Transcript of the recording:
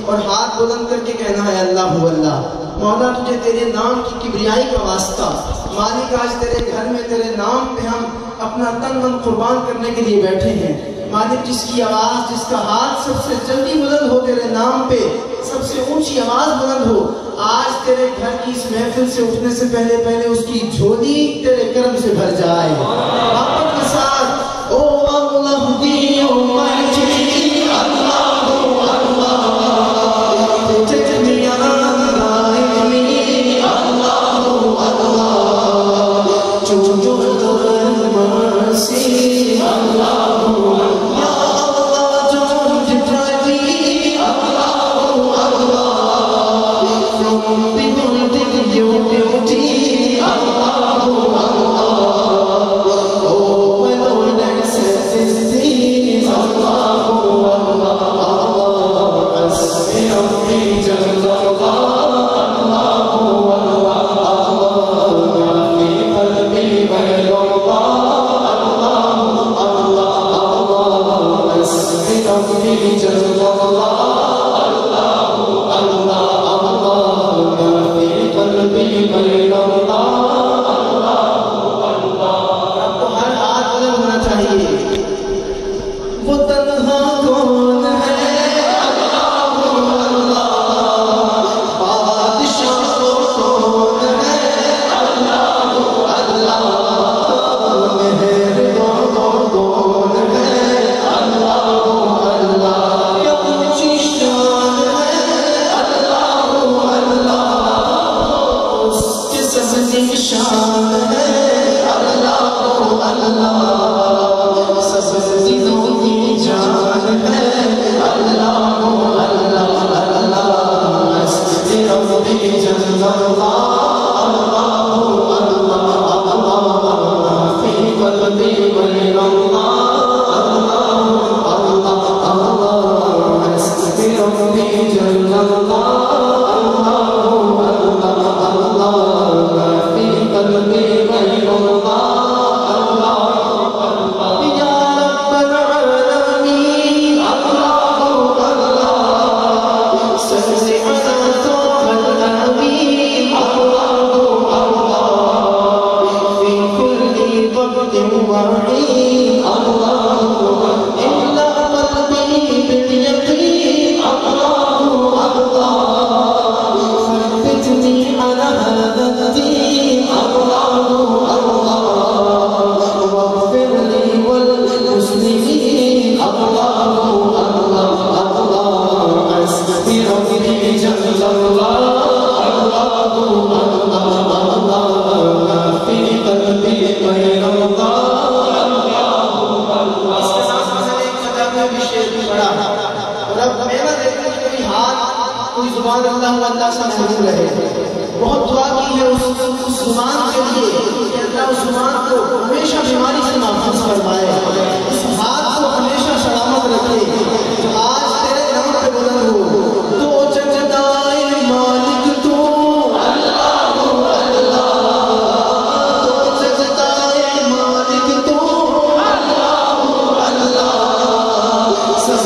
और हाथ बुलंद करके कहना है अल्लाह अल्लाह। मौला तुझे तेरे नाम की किबरियाई का वास्ता, मालिक आज तेरे घर में तेरे नाम पे हम अपना तन मन कुर्बान करने के लिए बैठे हैं। मालिक जिसकी आवाज़, जिसका हाथ सबसे जल्दी बुलंद हो तेरे नाम पे, सबसे ऊंची आवाज़ बुलंद हो, आज तेरे घर की इस महफिल से उठने से पहले पहले उसकी झोली तेरे कर्म से भर जाए। मोहब्बत के साथ ओ अल्लाह दी ओ बहुत दुआ की है उस जुबान के लिए कि अल्लाह उस जुबान को हमेशा बीमारी से महफूज फरमाए, उस हाथ को हमेशा सलामत रखे जो आज तेरे नाम पे बुलंद हो। तो जगदाए मालिक तू अल्लाह अल्लाह, तो जगदाए मालिक तू अल्लाह अल्लाह, सब